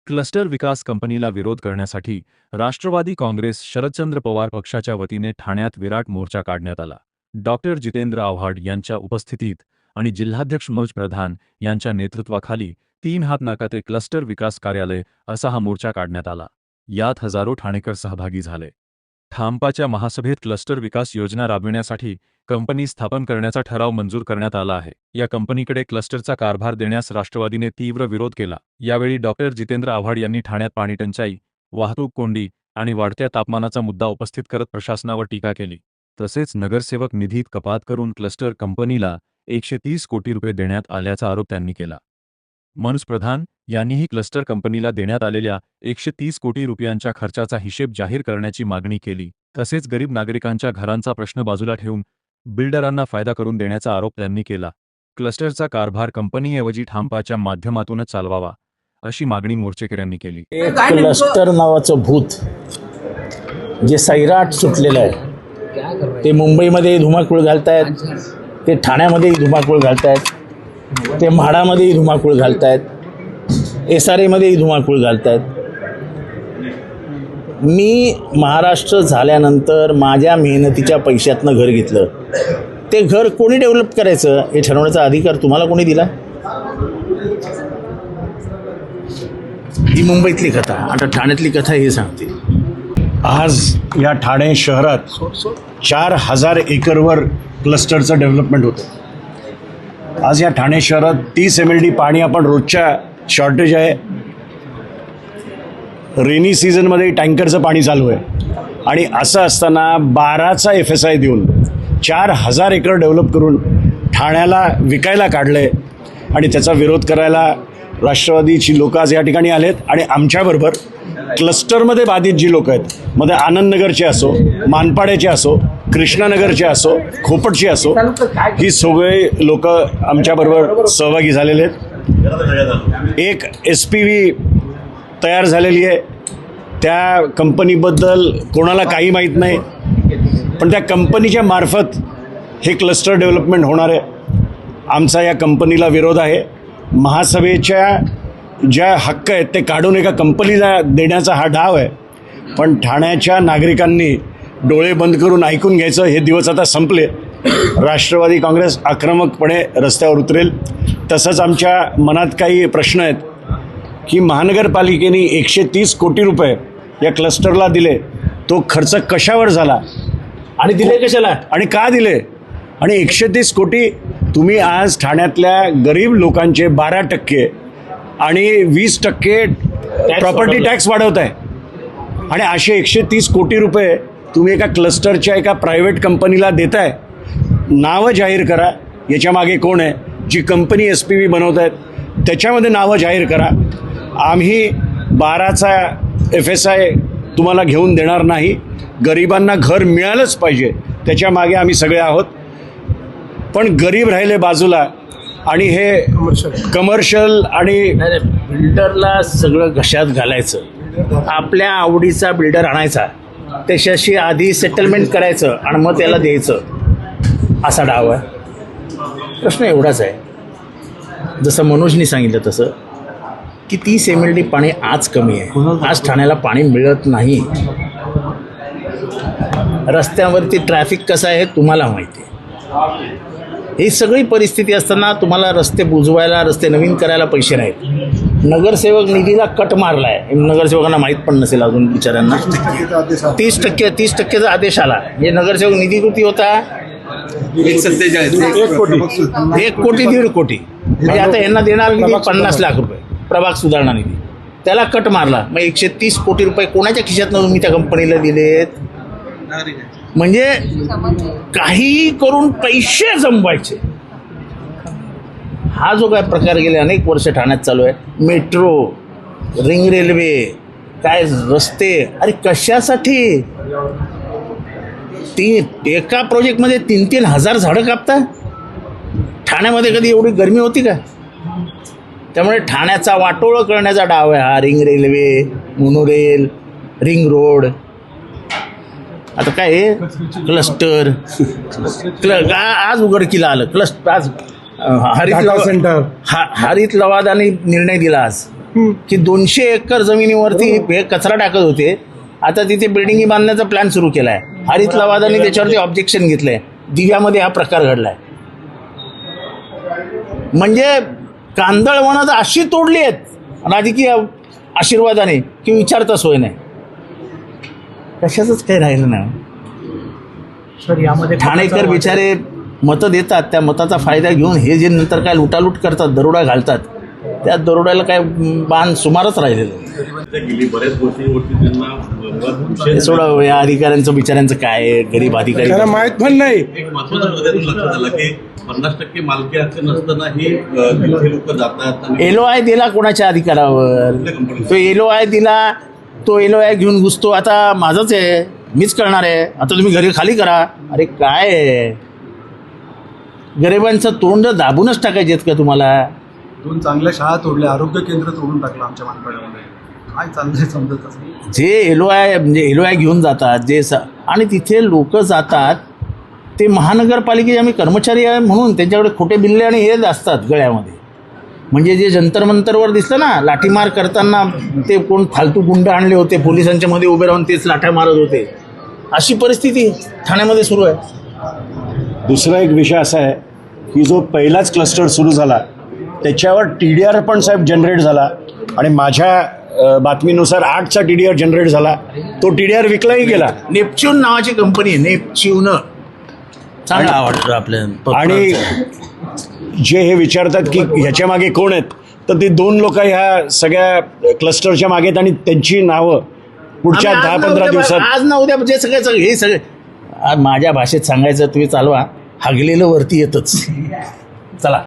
Cluster विकास कंपनीला विरोध करण्यासाठी राष्ट्रवादी काँग्रेस शरदचंद्र पवार पक्षाच्या वतीने ठाण्यात विराट मोर्चा काढण्यात आला. डॉक्टर जितेंद्र आव्हाड यांच्या उपस्थितीत आणि जिल्हाध्यक्ष मनोज प्रधान यांच्या नेतृत्वाखाली 3 हात नाका ते क्लस्टर विकास कार्यालय असा हा मोर्चा काढण्यात आला. यात हजारो ठाणेकर सहभागी झाले. ठामपाच्या महासभेत क्लस्टर विकास योजना राबविण्यासाठी कंपनी स्थापन करण्याचा ठराव मंजूर करण्यात आला आहे. या कंपनीकडे क्लस्टरचा कारभार देण्यास राष्ट्रवादीने तीव्र विरोध केला. यावेळी डॉक्टर जितेंद्र आव्हाड यांनी ठाण्यात पाणीटंचाई, वाहतूक कोंडी आणि वाढत्या तापमानाचा मुद्दा उपस्थित करत प्रशासनावर टीका केली. तसेच नगरसेवक निधीत कपात करून क्लस्टर कंपनीला 130 कोटी रुपये देण्यात आल्याचा आरोप त्यांनी केला. मनोज प्रधान यांनीही क्लस्टर कंपनीला देण्यात आलेल्या 130 कोटी रुपयांच्या खर्चाचा हिशेब जाहीर करण्याची मागणी केली. तसेच गरीब नागरिकांच्या घरांचा प्रश्न बाजूला ठेवून बिल्डरांना फायदा करून देण्याचा आरोप त्यांनी केला. क्लस्टरचा कारभार कंपनीऐवजी ठामपाच्या माध्यमातूनच चालवावा अशी मागणी मोर्चेकऱ्यांनी केली. क्लस्टर नावाचं भूत जे सैराट सुटलेलं आहे ते मुंबईमध्ये धुमाकूळ घालतायत, ते ठाण्यामध्येही धुमाकूळ घालतायत, ते म्हाडामध्येही धुमाकूळ घालतायत, SRAमध्येही धुमाकूळ घालतायत. मी महाराष्ट्र झाल्यानंतर माझ्या मेहनतीच्या पैशातनं घर घेतलं. ते घर कोणी डेव्हलप करायचं हे ठरवण्याचा अधिकार तुम्हाला कोणी दिला? ही मुंबईतली कथा. आता ठाण्यातली कथा हे सांगते. आज या ठाणे शहरात 4000 एकरवर क्लस्टरचं डेव्हलपमेंट होतं. आज या ठाणे शहरात 30 MLD पाणी आपण रोजच्या शॉर्टेज आहे. रेनी सीझनमध्ये टँकरचं पाणी चालू आहे आणि असं असताना 12चा FSI देऊन 4000 एकर डेव्हलप करून ठाण्याला विकायला काढलं आहे. आणि त्याचा विरोध करायला राष्ट्रवादीची लोक आज या ठिकाणी आलेत. आणि आमच्याबरोबर क्लस्टरमध्ये बाधित जी लोक आहेत, मध्ये आनंदनगरचे असो, मानपाड्याचे असो, कृष्णानगरचे असो, खोपटचे असो, ही सगळे लोक आमच्याबरोबर सहभागी झालेले आहेत. एक SPV तयार झालेली आहे. त्या कंपनीबद्दल कोणाला काही माहीत नाही, पण त्या कंपनीच्या मार्फत हे क्लस्टर डेव्हलपमेंट होणार आहे. आमचा या कंपनीला विरोध आहे. महासभेच्या ज्या हक्क आहेत ते काढून एका कंपनीला देण्याचा हा डाव आहे. पण ठाण्याच्या नागरिकांनी डोळे बंद करून ऐकून घ्यायचं. हे दिवस आता संपले. राष्ट्रवादी काँग्रेस आक्रमकपणे रस्त्यावर उतरेल. तसंच आमच्या मनात काही प्रश्न आहेत की महानगरपालिकेने 130 कोटी रुपये या क्लस्टरला दिले. तो खर्च कशावर झाला आणि दिले कशाला आणि का दिले? आणि 130 कोटी तुम्ही आज ठाण्यातल्या गरीब लोकांचे 12% आणि 20% प्रॉपर्टी टॅक्स वाढवताय. आणि असे 130 कोटी रुपये तुम्ही एका क्लस्टरच्या एका प्रायव्हेट कंपनीला देताय. नावं जाहीर करा. याच्या मागे कोण आहे? जी कंपनी SPV बनवत आहेत त्याच्यामध्ये नावं जाहीर करा. आम्ही 12चा FSI तुम्हाला घेऊन देणार नाही. गरिबांना घर मिळालंच पाहिजे, त्याच्या मागे आम्ही सगळे आहोत. पण गरीब राहिले बाजूला आणि हे कमर्शियल आणि बिल्डरला सगळं घशात घालायचं, आपल्या आवडीचा बिल्डर आणायचा, त्याच्याशी आधी सेटलमेंट करायचं आणि मग त्याला द्यायचं, असा डाव आहे. प्रश्न एवढाच आहे, जसं मनोजनी सांगितलं तसं की 30 MLD पाणी आज कमी आहे. आज ठाण्याला पाणी मिळत नाही. रस्त्यावरती ट्रॅफिक कसं आहे तुम्हाला माहिती आहे. ही सगळी परिस्थिती असताना तुम्हाला रस्ते बुजवायला, रस्ते नवीन करायला पैसे नाहीत. नगरसेवक निधीला कट मारला आहे. नगरसेवकांना माहीत पण नसेल अजून बिचाऱ्यांना. 30%चा आदेश आला. हे नगरसेवक निधी किती होता? 1 कोटी, 1.5 कोटी. म्हणजे आता यांना देणार निधी 50 लाख रुपये प्रभाग सुधारणा निधी. त्याला कट मारला. मग 130 कोटी रुपये कोणाच्या खिशातनं तुम्ही त्या कंपनीला दिलेत? म्हणजे काहीही करून पैसे जमवायचे. हा जो काय प्रकार गेले अनेक वर्ष ठाण्यात चालू आहे, मेट्रो, रिंग रेल्वे, काय रस्ते, अरे कशासाठी? एका प्रोजेक्टमध्ये 3-3 हजार झाडं कापता. ठाण्यामध्ये कधी एवढी गरमी होती का? त्यामुळे ठाण्याचा वाटोळं करण्याचा डाव आहे हा. Ring railway, monorail, ring road, आता काय आहे क्लस्टर. आज उघडकीला आलं क्लस्टर. आज हरित लवादाने निर्णय दिला आज की 200 एकर जमिनीवरती हे कचरा टाकत होते. आता तिथे बिल्डिंगी बांधण्याचा प्लॅन सुरू केलाय. हरित लवादाने त्याच्यावरती ऑब्जेक्शन घेतलंय. दिव्यामध्ये हा प्रकार घडलाय. म्हणजे कांदळवनं तर अशी तोडली आहेत राजकीय आशीर्वादाने की विचारता सोय नाही. कशाचंच काही राहिलं नाही. सर यामध्ये ठाणेकर बिचारे मतं देतात, त्या मताचा फायदा घेऊन हे जे नंतर काय लुटालूट करतात, दरोडा घालतात, त्या दरोड्याला काय बाण सुमारच राहिलेलं. गेली बऱ्याच गोष्टींवरती त्यांना सोडा या अधिकाऱ्यांचं बिचाऱ्यांचं काय, गरीब अधिकारी त्याला माहित पण नाही. एक महत्वाचा मुद्द्यातून लक्षात आलं की 50% मालकी हक्क नसतानाही तिथे लोक जातात आणि LOI दिला कोणाच्या अधिकारावर, तो LOI दिला, तो LOI घेऊन घुसतो. आता माझंच आहे, मीच करणार आहे, आता तुम्ही घरी खाली करा. अरे काय आहे, गरिबांचं तोंड दाबूनच टाकायचे आहेत का तुम्हाला? 2 चांगल्या शाळा तोडल्या, आरोग्य केंद्र तोडून टाकलं आमच्या मानपाड्यामध्ये. काय चाललंय समजतच नाही. जे LOI म्हणजे LOI घेऊन जातात आणि तिथे लोक जातात, ते महानगरपालिकेचे आम्ही कर्मचारी आहे म्हणून त्यांच्याकडे खोटे बिल्ले आणि हे असतात गळ्यामध्ये. म्हणजे जे जंतर मंतरवर दिसतं ना, लाठीमार करताना ते कोण फालतू गुंड आणले होते, पोलिसांच्या मध्ये उभे राहून तेच लाठ्या मारत होते. अशी परिस्थिती ठाण्यामध्ये सुरू आहे. दुसरा एक विषय असा आहे की जो पहिलाच क्लस्टर सुरू झाला त्याच्यावर TDR पण साहेब जनरेट झाला आणि माझ्या बातमीनुसार 8चा TDR जनरेट झाला. तो TDR विकलाही गेला. नेपच्यून नावाची कंपनी आहे, नेपच्यून. चांगलं आवडतं आपल्या. आणि जे हे विचारतात की ह्याच्या मागे कोण आहेत, तर ते 2 लोक ह्या सगळ्या क्लस्टरच्या मागे आहेत आणि त्यांची नावं पुढच्या आम्ही आज 10-15 दिवसात आज ना उद्या म्हणजे सगळे हे सगळे माझ्या भाषेत सांगायचं तुम्ही चालवा, हागलेलं वरती येतच. चला.